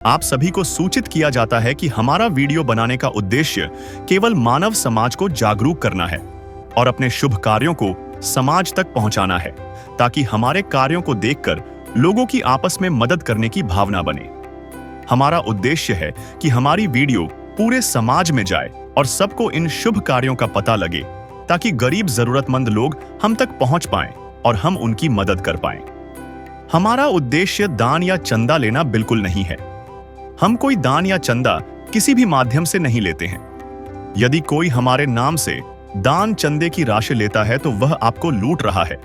आप सभी को सूचित किया जाता है कि हमारा वीडियो बनाने का उद्देश्य केवल मानव समाज को जागरूक करना है और अपने शुभ कार्यों को समाज तक पहुंचाना है, ताकि हमारे कार्यों को देखकर लोगों की आपस में मदद करने की भावना बने। हमारा उद्देश्य है कि हमारी वीडियो पूरे समाज में जाए और सबको इन शुभ कार्यों का पता लगे, ताकि गरीब जरूरतमंद लोग हम तक पहुंच पाएं और हम उनकी मदद कर पाएं। हमारा उद्देश्य दान या चंदा लेना बिल्कुल नहीं है। हम कोई दान या चंदा किसी भी माध्यम से नहीं लेते हैं। यदि कोई हमारे नाम से दान चंदे की राशि लेता है तो वह आपको लूट रहा है।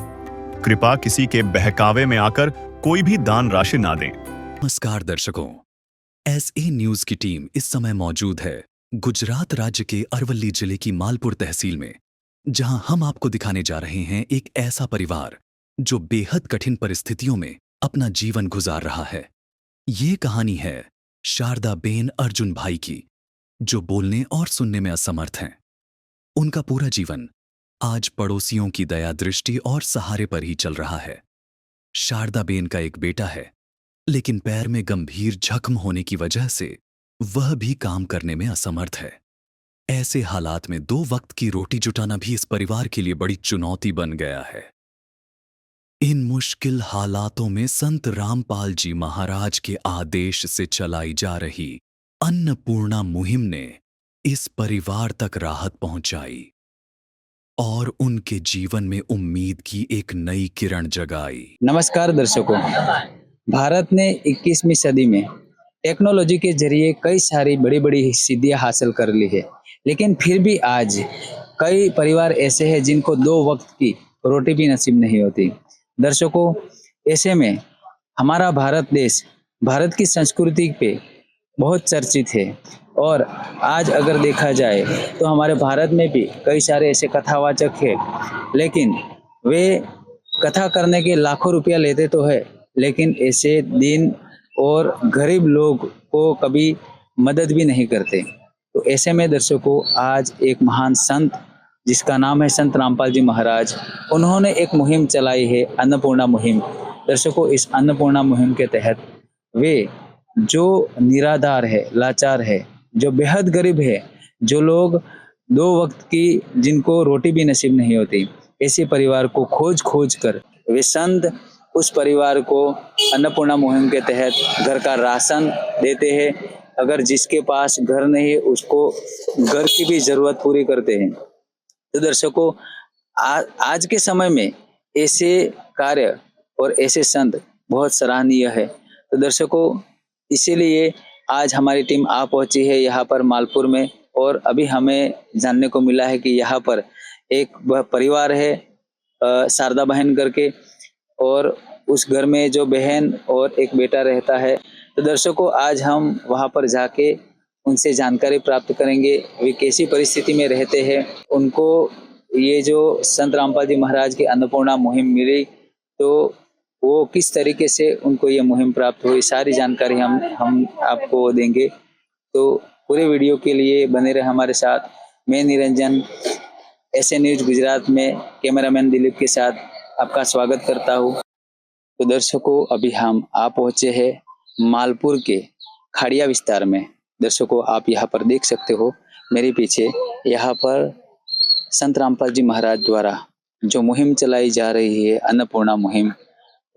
कृपया किसी के बहकावे में आकर कोई भी दान राशि ना दें। नमस्कार दर्शकों, एसए न्यूज की टीम इस समय मौजूद है गुजरात राज्य के अरवल्ली जिले की मालपुर तहसील में, जहां हम आपको दिखाने जा रहे हैं एक ऐसा परिवार जो बेहद कठिन परिस्थितियों में अपना जीवन गुजार रहा है। ये कहानी है शारदा बेन अर्जुन भाई की, जो बोलने और सुनने में असमर्थ हैं। उनका पूरा जीवन आज पड़ोसियों की दया दृष्टि और सहारे पर ही चल रहा है। शारदा बेन का एक बेटा है, लेकिन पैर में गंभीर जख्म होने की वजह से वह भी काम करने में असमर्थ है। ऐसे हालात में 2 वक्त की रोटी जुटाना भी इस परिवार के लिए बड़ी चुनौती बन गया है। इन मुश्किल हालातों में संत रामपाल जी महाराज के आदेश से चलाई जा रही अन्नपूर्णा मुहिम ने इस परिवार तक राहत पहुंचाई और उनके जीवन में उम्मीद की एक नई किरण जगाई। नमस्कार दर्शकों, भारत ने 21वीं सदी में टेक्नोलॉजी के जरिए कई सारी बड़ी बड़ी सिद्धियां हासिल कर ली है, लेकिन फिर भी आज कई परिवार ऐसे हैं जिनको 2 वक्त की रोटी भी नसीब नहीं होती। दर्शकों, ऐसे में हमारा भारत देश भारत की संस्कृति पे बहुत चर्चित है और आज अगर देखा जाए तो हमारे भारत में भी कई सारे ऐसे कथावाचक हैं, लेकिन वे कथा करने के लाखों रुपया लेते तो है, लेकिन ऐसे दीन और गरीब लोग को कभी मदद भी नहीं करते। तो ऐसे में दर्शकों, आज एक महान संत जिसका नाम है संत रामपाल जी महाराज, उन्होंने एक मुहिम चलाई है, अन्नपूर्णा मुहिम। दर्शकों, इस अन्नपूर्णा मुहिम के तहत वे जो निराधार है, लाचार है, जो बेहद गरीब है, जो लोग 2 वक्त की जिनको रोटी भी नसीब नहीं होती, ऐसे परिवार को खोज खोज कर वे संत उस परिवार को अन्नपूर्णा मुहिम के तहत घर का राशन देते हैं। अगर जिसके पास घर नहीं है उसको घर की भी जरूरत पूरी करते हैं। तो दर्शकों, आज के समय में ऐसे कार्य और ऐसे संत बहुत सराहनीय है। तो दर्शकों, इसीलिए आज हमारी टीम आ पहुंची है यहाँ पर मालपुर में, और अभी हमें जानने को मिला है कि यहाँ पर एक परिवार है शारदा बहन करके, और उस घर में जो बहन और एक बेटा रहता है। तो दर्शकों, आज हम वहाँ पर जाके उनसे जानकारी प्राप्त करेंगे, वे कैसी परिस्थिति में रहते हैं, उनको ये जो संत रामपाल जी महाराज की अन्नपूर्णा मुहिम मिली तो वो किस तरीके से उनको ये मुहिम प्राप्त हुई, सारी जानकारी हम आपको देंगे। तो पूरे वीडियो के लिए बने रहे हमारे साथ। मैं निरंजन, एसए न्यूज गुजरात में कैमरामैन दिलीप के साथ आपका स्वागत करता हूँ। तो दर्शकों, अभी हम आ पहुंचे हैं मालपुर के खाड़िया विस्तार में। दर्शकों, आप यहाँ पर देख सकते हो मेरे पीछे, यहाँ पर संत रामपाल जी महाराज द्वारा जो मुहिम चलाई जा रही है, अन्नपूर्णा मुहिम,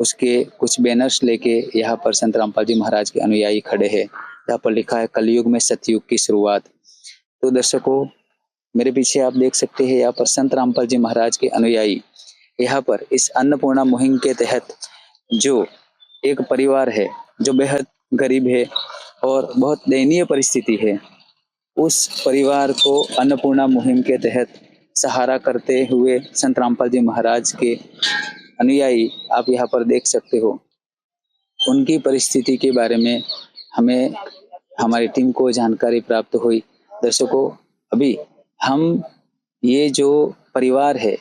उसके कुछ बैनर्स लेके यहाँ पर संत रामपाल जी महाराज के अनुयायी खड़े हैं। यहाँ पर लिखा है कलयुग में सतयुग की शुरुआत। तो दर्शकों, मेरे पीछे आप देख सकते हैं यहाँ पर संत रामपाल जी महाराज के अनुयायी यहाँ पर इस अन्नपूर्णा मुहिम के तहत जो एक परिवार है जो बेहद गरीब है और बहुत दयनीय परिस्थिति है, उस परिवार को अन्नपूर्णा मुहिम के तहत सहारा करते हुए संत रामपाल जी महाराज के अनुयायी आप यहाँ पर देख सकते हो। उनकी परिस्थिति के बारे में हमें हमारी टीम को जानकारी प्राप्त हुई। दर्शकों, अभी हम ये जो परिवार है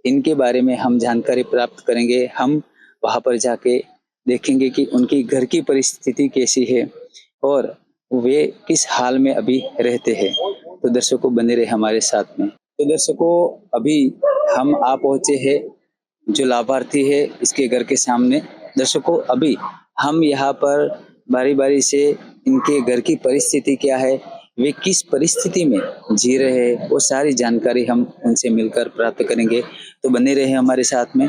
इनके बारे में हम जानकारी प्राप्त करेंगे। हम वहाँ पर जाके देखेंगे कि उनकी घर की परिस्थिति कैसी है और वे किस हाल में अभी रहते हैं। तो दर्शकों, बने रहे हमारे साथ में। तो दर्शकों, अभी हम आ पहुंचे हैं जो लाभार्थी है इसके घर के सामने। दर्शकों, अभी हम यहाँ पर बारी बारी से इनके घर की परिस्थिति क्या है, वे किस परिस्थिति में जी रहे हैं, वो सारी जानकारी हम उनसे मिलकर प्राप्त करेंगे। तो बने रहे हमारे साथ में।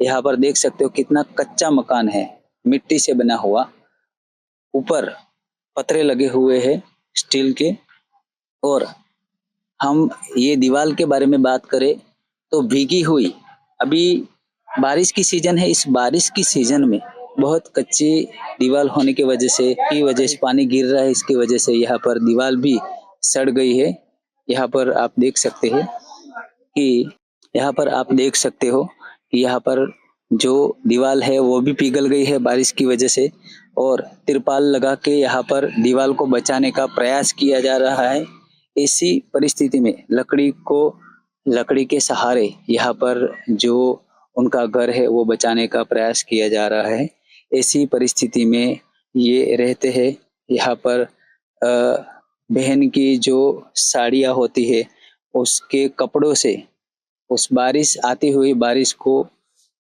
यहाँ पर देख सकते हो कितना कच्चा मकान है, मिट्टी से बना हुआ। ऊपर पतरे लगे हुए हैं स्टील के। और हम ये दीवार के बारे में बात करें तो भीगी हुई, अभी बारिश की सीजन है, इस बारिश की सीजन में बहुत कच्ची दीवार होने की वजह से पानी गिर रहा है, इसकी वजह से यहाँ पर दीवार भी सड़ गई है। यहाँ पर आप देख सकते हैं कि यहाँ पर जो दीवार है वो भी पिघल गई है बारिश की वजह से। और तिरपाल लगा के यहाँ पर दीवार को बचाने का प्रयास किया जा रहा है। ऐसी परिस्थिति में लकड़ी के सहारे यहाँ पर जो उनका घर है वो बचाने का प्रयास किया जा रहा है। ऐसी परिस्थिति में ये रहते हैं। यहाँ पर बहन की जो साड़ियाँ होती है उसके कपड़ों से उस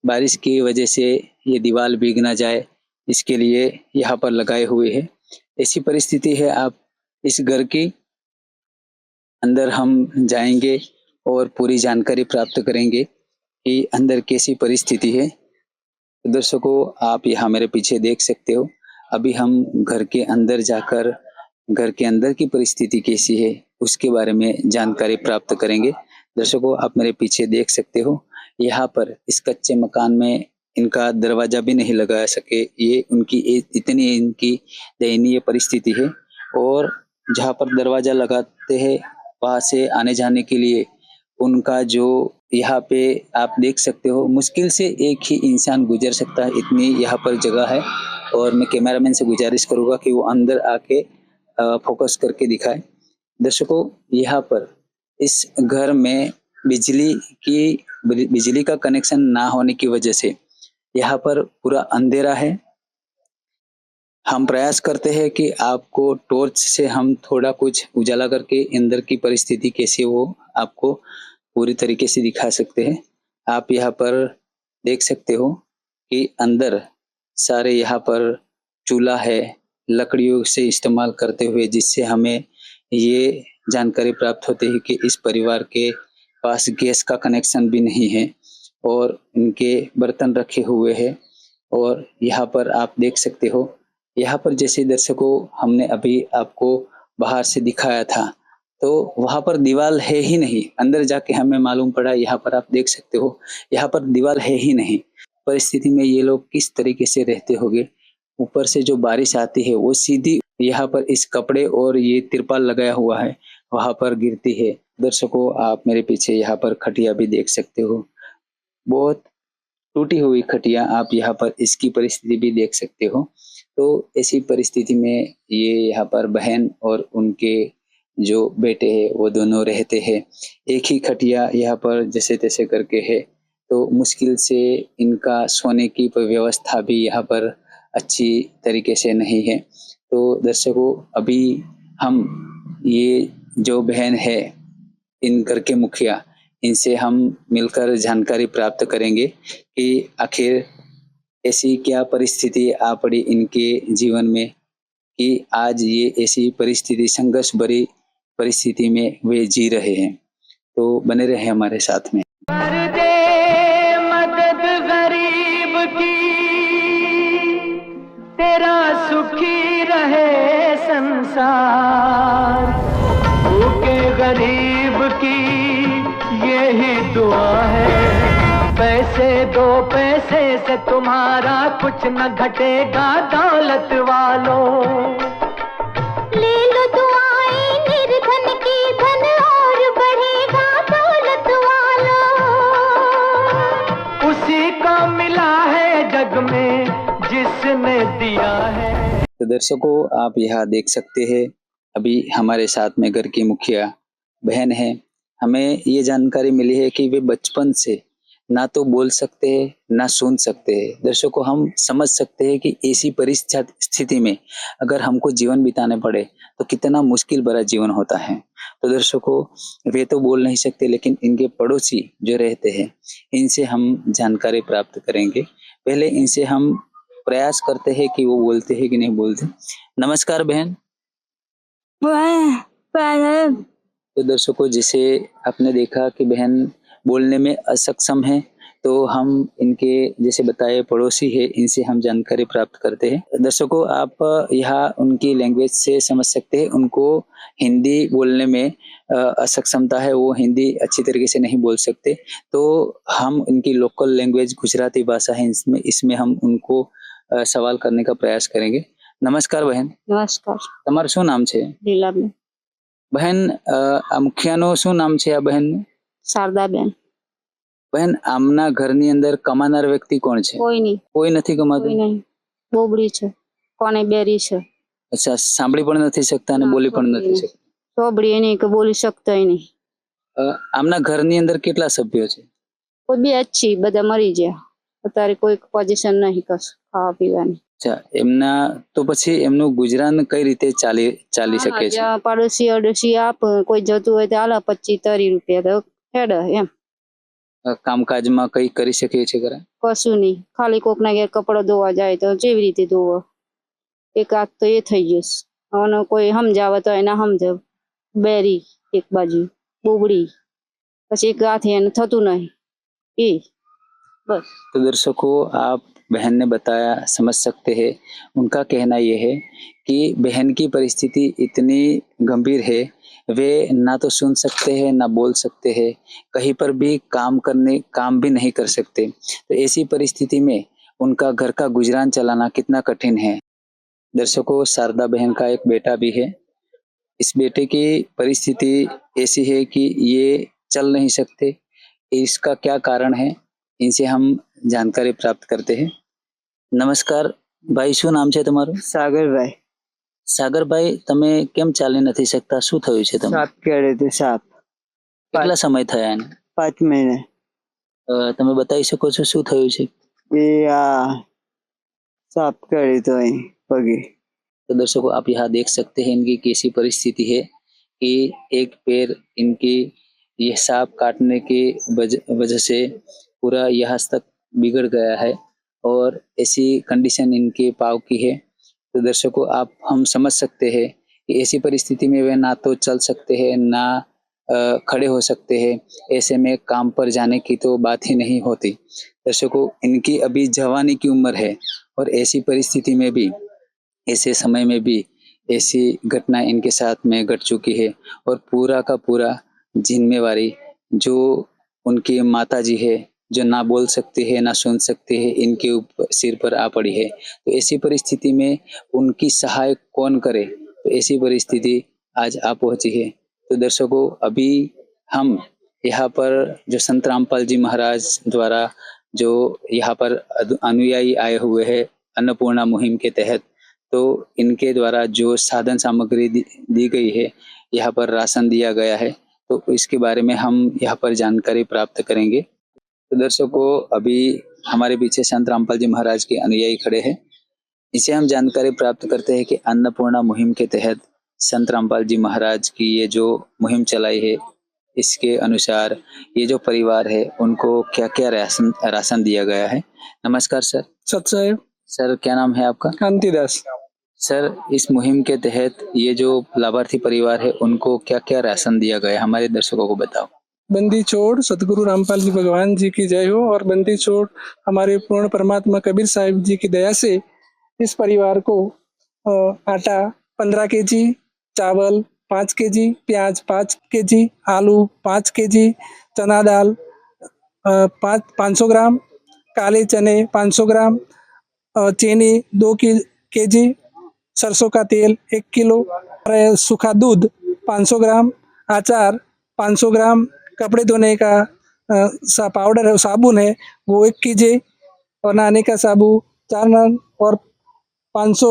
बारिश की वजह से ये दीवार भीग ना जाए, इसके लिए यहाँ पर लगाए हुए हैं। ऐसी परिस्थिति है। आप इस घर की अंदर हम जाएंगे और पूरी जानकारी प्राप्त करेंगे कि अंदर कैसी परिस्थिति है। तो दर्शकों, आप यहाँ मेरे पीछे देख सकते हो। अभी हम घर के अंदर जाकर घर के अंदर की परिस्थिति कैसी है उसके बारे में जानकारी प्राप्त करेंगे। दर्शकों, आप मेरे पीछे देख सकते हो, यहाँ पर इस कच्चे मकान में इनका दरवाजा भी नहीं लगा सके। ये इतनी इनकी दयनीय परिस्थिति है। और जहाँ पर दरवाजा लगाते हैं वहां से आने जाने के लिए उनका जो यहाँ पे आप देख सकते हो, मुश्किल से एक ही इंसान गुजर सकता है, इतनी यहाँ पर जगह है। और मैं कैमरामैन से गुजारिश करूंगा कि वो अंदर आके फोकस करके दिखाए। दर्शकों, यहाँ पर इस घर में बिजली का कनेक्शन ना होने की वजह से यहाँ पर पूरा अंधेरा है। हम प्रयास करते हैं कि आपको टॉर्च से हम थोड़ा कुछ उजाला करके अंदर की परिस्थिति कैसी वो आपको पूरी तरीके से दिखा सकते हैं। आप यहाँ पर देख सकते हो कि अंदर सारे यहाँ पर चूल्हा है, लकड़ियों से इस्तेमाल करते हुए, जिससे हमें ये जानकारी प्राप्त होती है कि इस परिवार के पास गैस का कनेक्शन भी नहीं है और इनके बर्तन रखे हुए हैं। और यहाँ पर आप देख सकते हो, यहाँ पर जैसे दर्शकों हमने अभी आपको बाहर से दिखाया था तो वहां पर दीवार है ही नहीं। अंदर जाके हमें मालूम पड़ा, यहाँ पर आप देख सकते हो यहाँ पर दीवार है ही नहीं। परिस्थिति में ये लोग किस तरीके से रहते होंगे। ऊपर से जो बारिश आती है वो सीधी यहाँ पर इस कपड़े और ये तिरपाल लगाया हुआ है वहां पर गिरती है। दर्शकों, आप मेरे पीछे यहाँ पर खटिया भी देख सकते हो, बहुत टूटी हुई खटिया। आप यहाँ पर इसकी परिस्थिति भी देख सकते हो। तो ऐसी परिस्थिति में ये यहाँ पर बहन और उनके जो बेटे हैं वो दोनों रहते हैं। एक ही खटिया यहाँ पर जैसे तैसे करके है। तो मुश्किल से इनका सोने की व्यवस्था भी यहाँ पर अच्छी तरीके से नहीं है। तो दर्शकों, अभी हम ये जो बहन है इन घर के मुखिया, इनसे हम मिलकर जानकारी प्राप्त करेंगे कि आखिर ऐसी क्या परिस्थिति आ पड़ी इनके जीवन में कि आज ये ऐसी परिस्थिति, संघर्ष भरी परिस्थिति में वे जी रहे हैं। तो बने रहे हमारे साथ में। कर दे मदद गरीब की, तेरा सुखी रहे संसार। भूखे गरीब की यही दुआ है, पैसे दो पैसे से तुम्हारा कुछ न घटेगा दौलत वालों। ले लो दुआएं निर्धन की, धन और बढ़ेगा दौलत वालों। उसी को मिला है जग में जिसने दिया है। तो दर्शकों, आप यहाँ देख सकते हैं, अभी हमारे साथ में घर की मुखिया बहन है। हमें ये जानकारी मिली है कि वे बचपन से ना तो बोल सकते हैं ना सुन सकते हैं। दर्शकों, हम समझ सकते हैं कि ऐसी परिस्थिति में अगर हमको जीवन बिताने पड़े तो कितना मुश्किल भरा जीवन होता है। तो दर्शकों, वे तो बोल नहीं सकते, लेकिन इनके पड़ोसी जो रहते हैं इनसे हम जानकारी प्राप्त करेंगे। पहले इनसे हम प्रयास करते हैं कि वो बोलते हैं कि नहीं बोलते। नमस्कार बहन। तो दर्शकों, जिसे आपने देखा कि बहन बोलने में असक्षम है, तो हम इनके जैसे बताए पड़ोसी है, इनसे हम जानकारी प्राप्त करते हैं। दर्शकों, आप यहाँ उनकी लैंग्वेज से समझ सकते हैं, उनको हिंदी बोलने में असक्षमता है, वो हिंदी अच्छी तरीके से नहीं बोल सकते। तो हम इनकी लोकल लैंग्वेज गुजराती भाषा है, इसमें हम उनको सवाल करने का प्रयास करेंगे। नमस्कार बहन। નમસ્કાર તમારું શું નામ છે? લીલાબેન બહેન, આ મુખિયાનું શું નામ છે આ બહેનનું? શારદાબેન બહેન, આમના ઘરની અંદર કમાનાર વ્યક્તિ કોણ છે? કોઈ નહીં કોઈ નથી કોઈ કમાતું? નહીં બોબડી છે કોને બેરી છે અચ્છા, સાંભળી પણ નથી શકતા અને ના, બોલી પણ સાંભળી નથી નહીં. શકતા. ચોબડી એની કે બોલી શકતા નહીં આમના ઘરની અંદર કેટલા સભ્યો છે? કોઈ બે જ છે બધા મરી ગયા અત્યારે કોઈ પોઝિશન નહીં કશું ખાવા પીવાની અચ્છા, એમના તો પછી એમનું ગુજરાન કઈ રીતે ચાલી શકે છે? જ્યાં પાડોશી અડોશી આપ કોઈ જતું હોય તો હાલ 25-30 રૂપિયા તો હેડ એમ કામકાજમાં કઈ કરી શકે છે ખરા? કશું નહીં ખાલી કોકના ઘેર કપડો ધોવા જાય તો જેવી રીતે ધોવો એક હાથ તો એ થઈ જશે અને કોઈ સમજાવે તો એના સમજાવ બેરી એક બાજુ બોબડી પછી એક હાથે એને થતું નહીં એ બસ तो दर्शकों, आप बहन ने बताया, समझ सकते हैं। उनका कहना यह है कि बहन की परिस्थिति इतनी गंभीर है, वे ना तो सुन सकते हैं ना बोल सकते हैं, कहीं पर भी काम भी नहीं कर सकते। तो ऐसी परिस्थिति में उनका घर का गुजरान चलाना कितना कठिन है। दर्शकों, शारदा बहन का एक बेटा भी है। इस बेटे की परिस्थिति ऐसी है कि ये चल नहीं सकते। इसका क्या कारण है, इनसे हम जानकारी प्राप्त करते हैं। नमस्कार भाई, શું નામ છે તમારું? સાગરભાઈ સાગરભાઈ, તમે કેમ ચાલી નથી શકતા? શું થયું છે તમને? સાપ કેળે તે સાપ કેટલા સમય થયા એને? 5 મહિને તમે બતાવી શકો છો શું થયું છે? એ આ સાપ કેળે તો અહીં પગે तो दर्शकों, आप यहाँ देख सकते हैं इनकी कैसी परिस्थिति है कि एक पैर इनकी ये सांप काटने की वजह से पूरा यहाँ तक बिगड़ गया है और ऐसी कंडीशन इनके पाँव की है। तो दर्शकों, हम समझ सकते हैं कि ऐसी परिस्थिति में वे ना तो चल सकते हैं ना खड़े हो सकते हैं। ऐसे में काम पर जाने की तो बात ही नहीं होती। दर्शकों, इनकी अभी जवानी की उम्र है और ऐसी परिस्थिति में भी, ऐसे समय में भी ऐसी घटना इनके साथ में घट चुकी है और पूरा का पूरा जिम्मेवारी जो उनकी माताजी है, जो ना बोल सकते हैं ना सुन सकते हैं, इनके ऊपर सिर पर आ पड़ी है। तो ऐसी परिस्थिति में उनकी सहाय कौन करे? तो ऐसी परिस्थिति आज आ पहुंची है। तो दर्शकों, अभी हम यहाँ पर जो संत रामपाल जी महाराज द्वारा जो यहाँ पर अनुयायी आए हुए हैं अन्नपूर्णा मुहिम के तहत, तो इनके द्वारा जो साधन सामग्री दी गई है, यहाँ पर राशन दिया गया है, तो इसके बारे में हम यहाँ पर जानकारी प्राप्त करेंगे। तो दर्शकों, अभी हमारे पीछे संत रामपाल जी महाराज के अनुयायी खड़े हैं। इसे हम जानकारी प्राप्त करते हैं कि अन्नपूर्णा मुहिम के तहत संत रामपाल जी महाराज की ये जो मुहिम चलाई है, इसके अनुसार ये जो परिवार है उनको क्या क्या राशन दिया गया है। नमस्कार सर। સત્સાહેબ सर, क्या नाम है आपका? કાંતિદાસ सर, इस मुहिम के तहत ये जो लाभार्थी परिवार है उनको क्या क्या राशन दिया गया, हमारे दर्शकों को बताओ। बंदी छोड़ सतगुरु रामपाल जी भगवान जी की जय हो और बंदी छोड़ हमारे पूर्ण परमात्मा कबीर साहिब जी की दया से इस परिवार को आटा 15 केजी, चावल 5 केजी, प्याज 5 केजी, आलू 5 केजी, चना दाल 500 ग्राम, काले चने 500 ग्राम, चीनी 2 केजी, सरसों का तेल 1 किलो, सूखा दूध 500 ग्राम, अचार 500 ग्राम, कपड़े धोने का पाउडर है, साबुन है वो 1 केजी, और नहाने का साबु 4 नग, और 500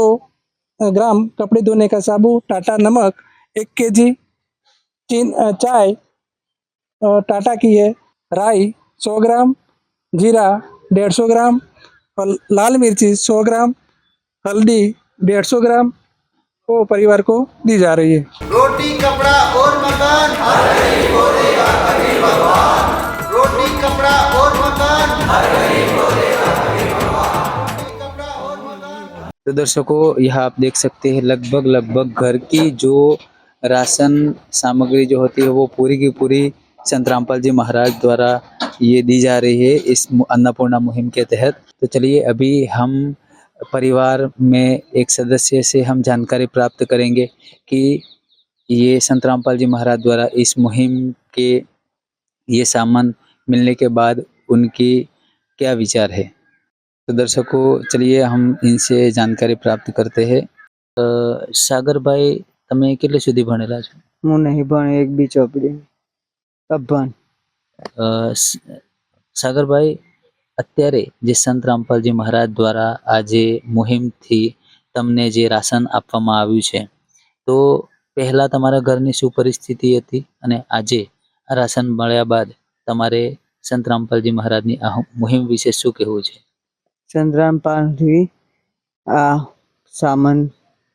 ग्राम कपड़े धोने का साबु, टाटा नमक 1 केजी, चाय टाटा की है, राई 100 ग्राम, जीरा 150 ग्राम, और लाल मिर्ची 100 ग्राम, हल्दी 150 ग्राम वो परिवार को दी जा रही है। रोटी कपड़ा और मकान, रोटी कपड़ा और मकान, तो दर्शकों यहाँ आप देख सकते हैं लगभग घर की जो राशन सामग्री जो होती है वो पूरी की पूरी संत रामपाल जी महाराज द्वारा ये दी जा रही है इस अन्नपूर्णा मुहिम के तहत। तो चलिए अभी हम परिवार में एक सदस्य से हम जानकारी प्राप्त करेंगे कि ये संत रामपाल जी महाराज द्वारा इस मुहिम के ये सामान मिलने के बाद उनकी क्या विचार है। तो दर्शकों चलिए हम इनसे जानकारी प्राप्त करते हैं। सागर भाई તમે કેટલે સુધી ભણેલા છો? હું નહીં ભણ એક બી ચોપડી અભણ સાગરભાઈ અત્યારે જે સંત રામપાલજી મહારાજ દ્વારા આ જે મુહિમથી તમને જે રાશન આપવામાં આવ્યું છે તો પહેલા તમારા ઘરની શું પરિસ્થિતિ હતી અને આજે આ રાશન મળ્યા બાદ તમારે સંત રામપાલજી મહારાજની આ મુહિમ વિશે શું કહેવું છે? ચંદ્રામપાલથી આ સામાન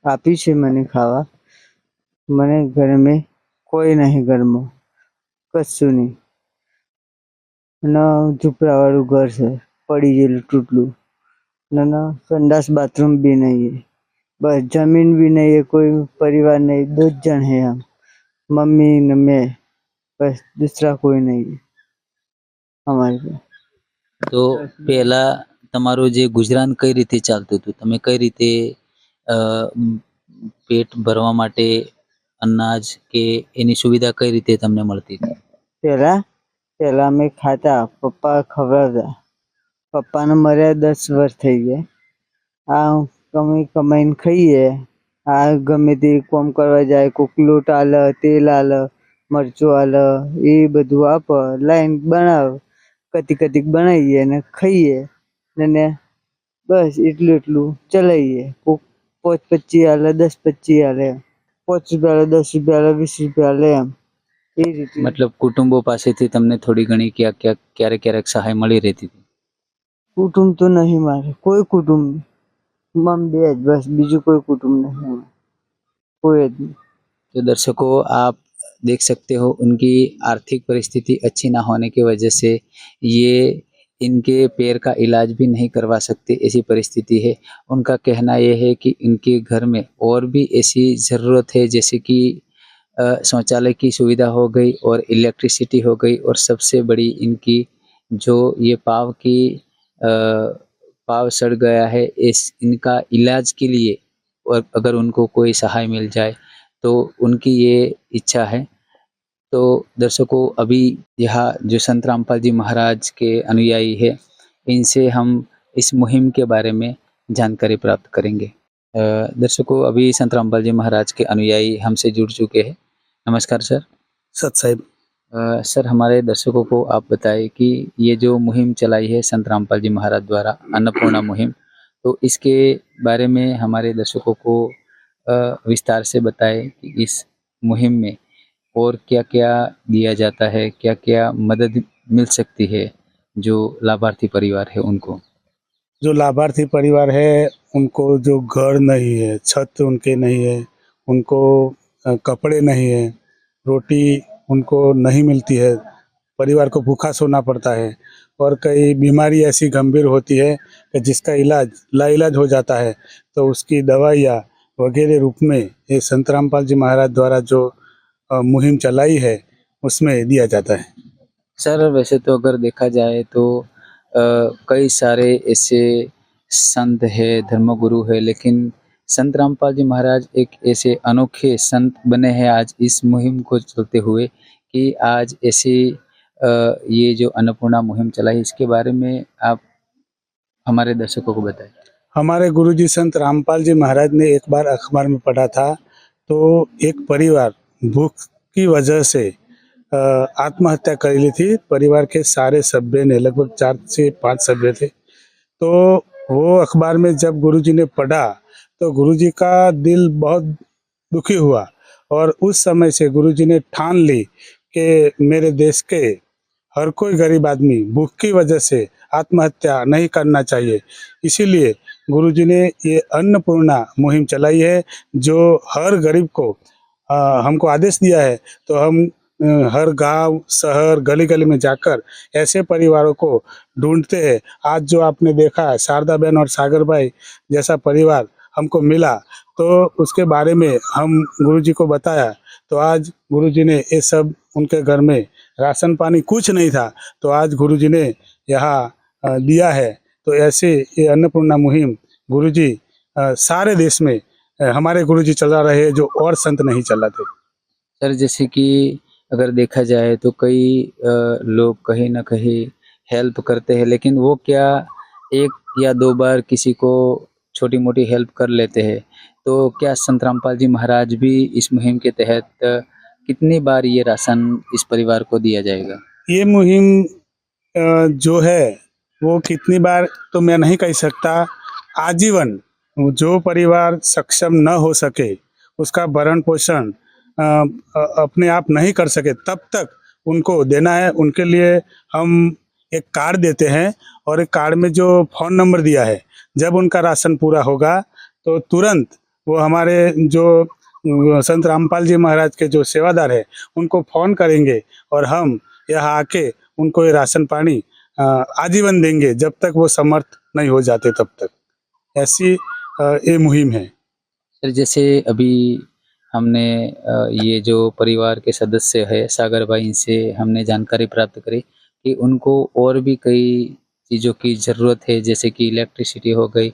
આપી છે મને ખાવા. મને ઘર में કોઈ નહીં ઘરમાં કશું નહીં અને ઝૂંપડાવાળું ઘર છે પડી ગયેલું તૂટલું અને સંડાસ બાથરૂમ બી નહીં है बस जमीन भी नहीं है कोई परिवार नहीं 2 जन है हम मम्मी ने मैं बस दूसरा कोई नहीं है हमारे पे. તો પહેલા તમારું જે ગુજરાન કઈ રીતે ચાલતું હતું? તમે કઈ રીતે પેટ ભરવા માટે અનાજ કે એની સુવિધા કઈ રીતે તમને મળતી હતી? પહેલા અમે ખાતા પપ્પા ખવડાવતા. પપ્પાને મર્યા 10 વર્ષ થઈ ગયા. આ અમે કમાઈને ખાઈએ. આ ગમે તે કોમ કરવા જાય કોક લોટ આલે તેલ આલે મરચું આલે એ બધું આપે લાઈન બનાવ કતિક બનાવીએ ને ખાઈએ ને બસ એટલું ચલાવીએ. કોક 5-25 આલે 10-25 આલે 5 રૂપિયા આલે 10 રૂપિયા આલે 20 રૂપિયા આલે એમ એ રીતે. મતલબ કુટુંબો પાસેથી તમને થોડી ઘણી ક્યારેક સહાય મળી રહેતી હતી? कुटुंब तो नहीं मारे कोई कुटुंब नहीं मम बेज बस बीजू कोई कुटुंब नहीं कोई नहीं. तो दर्शकों आप देख सकते हो उनकी आर्थिक परिस्थिति अच्छी ना होने की वजह से ये इनके पैर का इलाज भी नहीं करवा सकते ऐसी परिस्थिति है। उनका कहना यह है कि इनके घर में और भी ऐसी ज़रूरत है जैसे कि शौचालय की सुविधा हो गई और इलेक्ट्रिसिटी हो गई और सबसे बड़ी इनकी जो ये पाव सड़ गया है इनका इलाज के लिए और अगर उनको कोई सहाय मिल जाए तो उनकी ये इच्छा है। तो दर्शकों अभी यहाँ जो संत रामपाल जी महाराज के अनुयायी है इनसे हम इस मुहिम के बारे में जानकारी प्राप्त करेंगे। दर्शकों अभी संत रामपाल जी महाराज के अनुयायी हमसे जुड़ चुके हैं। नमस्कार सर। सत साहिब। सर हमारे दर्शकों को आप बताएं कि ये जो मुहिम चलाई है संत रामपाल जी महाराज द्वारा अन्नपूर्णा मुहिम तो इसके बारे में हमारे दर्शकों को विस्तार से बताएं कि इस मुहिम में और क्या क्या दिया जाता है, क्या क्या मदद मिल सकती है जो लाभार्थी परिवार है उनको। जो लाभार्थी परिवार है उनको जो घर नहीं है छत उनके नहीं है उनको कपड़े नहीं है रोटी उनको नहीं मिलती है परिवार को भूखा सोना पड़ता है और कई बीमारी ऐसी गंभीर होती है कि जिसका इलाज लाइलाज हो जाता है तो उसकी दवाइयाँ वगैरह रूप में ये संत रामपाल जी महाराज द्वारा जो मुहिम चलाई है उसमें दिया जाता है। सर वैसे तो अगर देखा जाए तो कई सारे ऐसे संत है धर्मगुरु है लेकिन संत रामपाल जी महाराज एक ऐसे अनोखे संत बने हैं आज इस मुहिम को चलते हुए कि आज ऐसी ये जो अन्नपूर्णा मुहिम चलाई इसके बारे में आप हमारे दर्शकों को बताएं। हमारे गुरुजी संत रामपाल जी महाराज ने एक बार अखबार में पढ़ा था तो एक परिवार भूख की वजह से आत्महत्या कर ली थी। परिवार के सारे सभ्य ने लगभग 4 से 5 सभ्य थे तो वो अखबार में जब गुरुजी ने पढ़ा तो गुरुजी का दिल बहुत दुखी हुआ और उस समय से गुरुजी ने ठान ली कि मेरे देश के हर कोई गरीब आदमी भूख की वजह से आत्महत्या नहीं करना चाहिए। इसीलिए गुरुजी ने ये अन्नपूर्णा मुहिम चलाई है जो हर गरीब को हमको आदेश दिया है तो हम हर गांव शहर गली गली में जाकर ऐसे परिवारों को ढूंढते हैं। आज जो आपने देखा है शारदा बहन और सागर भाई जैसा परिवार हमको मिला, तो उसके बारे में हम गुरुजी को बताया। तो आज गुरुजी ने ये सब, उनके घर में राशन पानी कुछ नहीं था, तो आज गुरुजी ने यहाँ दिया है। तो ऐसे ये अन्नपूर्णा मुहिम गुरुजी सारे देश में हमारे गुरुजी चला रहे हैं, जो और संत नहीं चलाते। सर, जैसे कि अगर देखा जाए तो कई लोग कहीं ना कहीं हेल्प करते हैं, लेकिन वो क्या 1 या 2 बार किसी को छोटी मोटी हेल्प कर लेते हैं। तो क्या संत रामपाल जी महाराज भी इस मुहिम के तहत कितनी बार ये राशन इस परिवार को दिया जाएगा? ये मुहिम जो है वो कितनी बार तो मैं नहीं कह सकता। आजीवन जो परिवार सक्षम न हो सके, उसका भरण पोषण अपने आप नहीं कर सके, तब तक उनको देना है। उनके लिए हम एक कार्ड देते हैं, और एक कार्ड में जो फ़ोन नंबर दिया है, जब उनका राशन पूरा होगा तो तुरंत वो हमारे जो संत रामपाल जी महाराज के जो सेवादार है उनको फ़ोन करेंगे, और हम यहाँ आके उनको ये राशन पानी आजीवन देंगे, जब तक वो समर्थ नहीं हो जाते तब तक। ऐसी ये मुहिम है। सर, जैसे अभी हमने ये जो परिवार के सदस्य है सागर भाई, इनसे हमने जानकारी प्राप्त करी कि उनको और भी कई चीज़ों की ज़रूरत है, जैसे कि इलेक्ट्रिसिटी हो गई,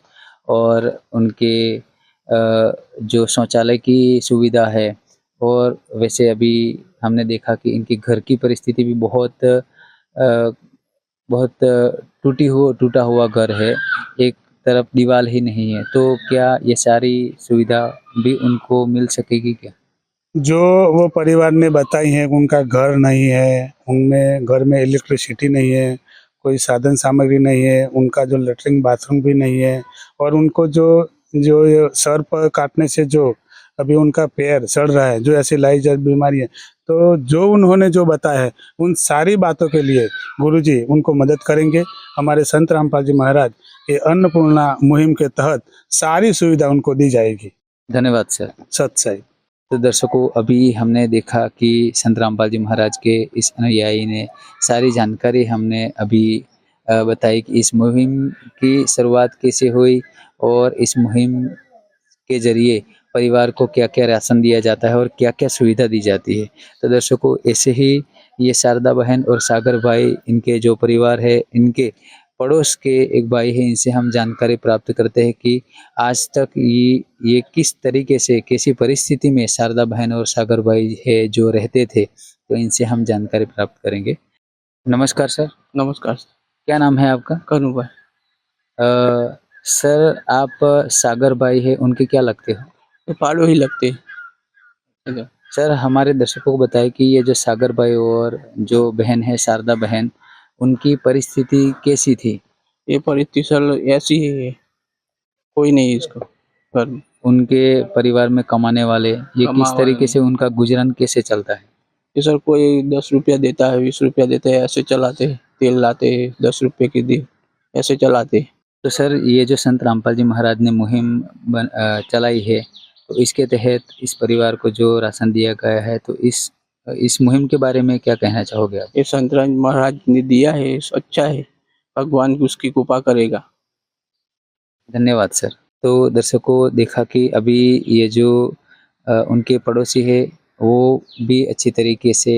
और उनके जो शौचालय की सुविधा है। और वैसे अभी हमने देखा कि इनके घर की परिस्थिति भी बहुत टूटा हुआ घर है, एक तरफ दीवार ही नहीं है। तो क्या ये सारी सुविधा भी उनको मिल सकेगी क्या? जो वो परिवार ने बताई है, उनका घर नहीं है, उनमें घर में इलेक्ट्रिसिटी नहीं है, कोई साधन सामग्री नहीं है, उनका जो लेटरिन बाथरूम भी नहीं है, और उनको जो जो ये सर पर काटने से जो अभी उनका पैर सड़ रहा है, जो ऐसी लाइजर बीमारी है, तो जो उन्होंने जो बताया है, उन सारी बातों के लिए गुरुजी उनको मदद करेंगे। हमारे संत रामपाल जी महाराज ये अन्नपूर्णा मुहिम के तहत सारी सुविधा उनको दी जाएगी। धन्यवाद सर। सत साई। तो दर्शकों, अभी हमने देखा कि संत रामपाल जी महाराज के इस अनुयायी ने सारी जानकारी हमने अभी बताई कि इस मुहिम की शुरुआत कैसे हुई, और इस मुहिम के जरिए परिवार को क्या क्या राशन दिया जाता है और क्या क्या सुविधा दी जाती है। तो दर्शकों, ऐसे ही ये शारदा बहन और सागर भाई, इनके जो परिवार है, इनके पड़ोस के एक भाई है, इनसे हम जानकारी प्राप्त करते हैं कि आज तक ये किस तरीके से, कैसी परिस्थिति में शारदा बहन और सागर भाई है जो रहते थे। तो इनसे हम जानकारी प्राप्त करेंगे। नमस्कार सर। नमस्कार। क्या नाम है आपका? कनु भाई। सर, आप सागर भाई है, उनके क्या लगते हो? तो पाड़ो ही लगते हैं। सर, हमारे दर्शकों को बताएं कि ये जो सागर भाई और जो बहन है शारदा बहन, उनकी परिस्थिति कैसी थी? ये परिस्थिति सर ऐसी ही है, कोई नहीं इसको घर में। उनके परिवार में कमाने वाले, ये किस तरीके से उनका गुजरान कैसे चलता है? ये सर कोई 10 रुपया देता है, 20 रुपया देता है, ऐसे चलाते हैं। तेल लाते हैं 10 रुपये की दी, ऐसे चलाते हैं। तो सर, ये जो संत रामपाल जी महाराज ने मुहिम चलाई है, तो इसके तहत इस परिवार को जो राशन दिया गया है, तो इस मुहिम के बारे में क्या कहना चाहोगे आप? ये संत राम महाराज ने दिया है, अच्छा है, भगवान उसकी कृपा करेगा। धन्यवाद सर। तो दर्शकों, देखा कि अभी ये जो उनके पड़ोसी है, वो भी अच्छी तरीके से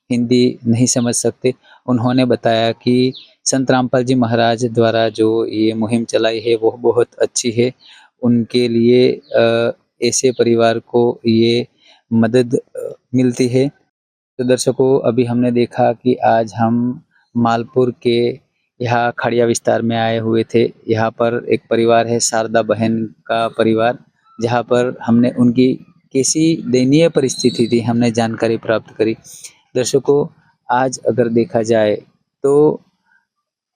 हिंदी नहीं समझ सकते। उन्होंने बताया कि संत रामपाल जी महाराज द्वारा जो ये मुहिम चलाई है वो बहुत अच्छी है। उनके लिए ऐसे परिवार को ये मदद मिलती है। तो दर्शकों, अभी हमने देखा कि आज हम मालपुर के यहाँ खड़िया विस्तार में आए हुए थे। यहाँ पर एक परिवार है, शारदा बहन का परिवार, जहाँ पर हमने उनकी कैसी दयनीय परिस्थिति थी, हमने जानकारी प्राप्त करी। दर्शकों, आज अगर देखा जाए तो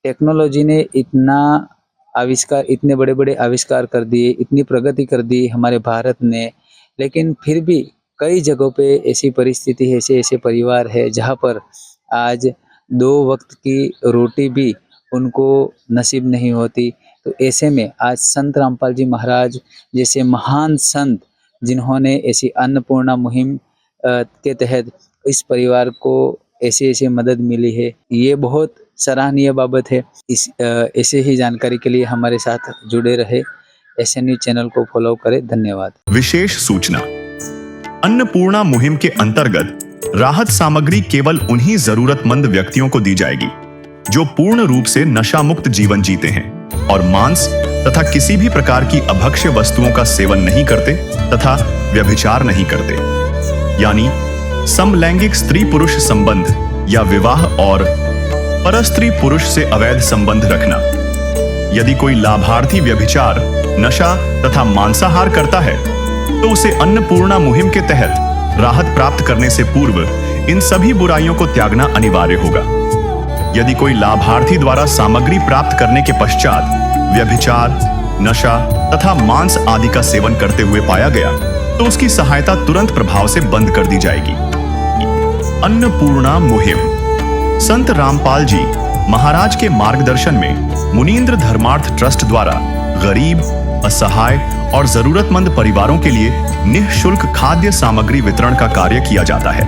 टेक्नोलॉजी ने इतने बड़े बड़े आविष्कार कर दिए, इतनी प्रगति कर दी हमारे भारत ने, लेकिन फिर भी कई जगहों पे ऐसी परिस्थिति है, ऐसे परिवार है जहाँ पर आज 2 वक्त की रोटी भी उनको नसीब नहीं होती। तो ऐसे में आज संत रामपाल जी महाराज जैसे महान संत, जिन्होंने ऐसी अन्नपूर्णा मुहिम के तहत इस परिवार को ऐसे मदद मिली है, ये बहुत सराहनीय बाबत है। ऐसे ही जानकारी के लिए हमारे साथ जुड़े रहे। SN न्यूज चैनल को फॉलो करें। धन्यवाद। विशेष सूचना, अन्नपूर्णा मुहिम के अंतर्गत राहत सामग्री केवल उन्हीं जरूरतमंद व्यक्तियों को दी जाएगी जो पूर्ण रूप से नशा मुक्त जीवन जीते हैं और मांस तथा किसी भी प्रकार की अभक्ष्य वस्तुओं का सेवन नहीं करते तथा व्यभिचार नहीं करते, यानी समलैंगिक स्त्री पुरुष संबंध या विवाह और परस्त्री पुरुष से अवैध संबंध रखना। यदि कोई लाभार्थी व्यभिचार, नशा तथा मांसाहार करता है तो उसे अन्नपूर्णा मुहिम के तहत राहत प्राप्त करने से पूर्व इन सभी बुराइयों को त्यागना अनिवार्य होगा। यदि कोई लाभार्थी द्वारा सामग्री प्राप्त करने के पश्चात व्यभिचार, नशा तथा मांस आदि का सेवन करते हुए पाया गया तो उसकी सहायता तुरंत प्रभाव से बंद कर दी जाएगी। अन्नपूर्णा मुहिम संत रामपाल जी महाराज के मार्गदर्शन में मुनींद्र धर्मार्थ ट्रस्ट द्वारा गरीब, असहाय और जरूरतमंद परिवारों के लिए निःशुल्क खाद्य सामग्री वितरण का कार्य किया जाता है।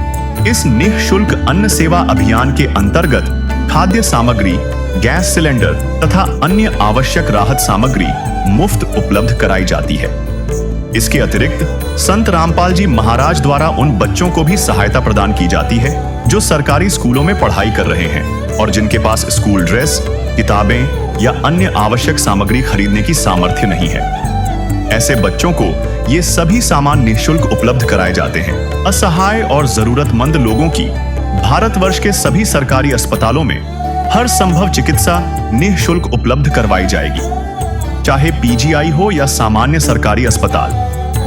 इस निःशुल्क अन्न सेवा अभियान के अंतर्गत खाद्य सामग्री, गैस सिलेंडर तथा अन्य आवश्यक राहत सामग्री मुफ्त उपलब्ध कराई जाती है। इसके अतिरिक्त संत रामपाल जी महाराज द्वारा उन बच्चों को भी सहायता प्रदान की जाती है जो सरकारी स्कूलों में पढ़ाई कर रहे हैं और जिनके पास स्कूल ड्रेस, किताबें या अन्य आवश्यक सामग्री खरीदने की सामर्थ्य नहीं है। ऐसे बच्चों को ये सभी सामान निःशुल्क उपलब्ध कराए जाते हैं। असहाय और जरूरतमंद लोगों की भारतवर्ष के सभी सरकारी अस्पतालों में हर संभव चिकित्सा निःशुल्क उपलब्ध करवाई जाएगी, चाहे PGI हो या सामान्य सरकारी अस्पताल,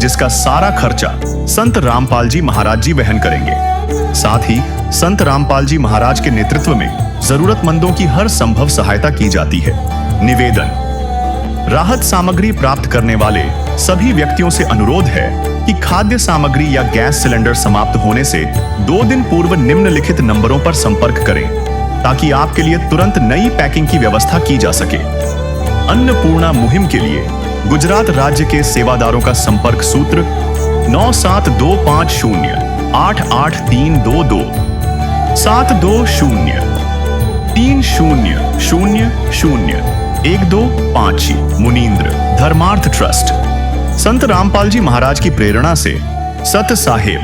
जिसका सारा खर्चा संत रामपाल जी महाराज जी वहन करेंगे। साथ ही संत रामपाल जी महाराज के नेतृत्व में जरूरतमंदों की हर संभव सहायता की जाती है। निवेदन, राहत सामग्री प्राप्त करने वाले सभी व्यक्तियों से अनुरोध है कि खाद्य सामग्री या गैस सिलेंडर समाप्त होने से 2 दिन पूर्व निम्नलिखित नंबरों पर संपर्क करें ताकि आपके लिए तुरंत नई पैकिंग की व्यवस्था की जा सके। अन्नपूर्णा मुहिम के लिए गुजरात राज्य के सेवादारों का संपर्क सूत्र 9725088322 72030001256 मुनींद्र धर्मार्थ ट्रस्ट। संत रामपाल जी महाराज की प्रेरणा से सत साहेब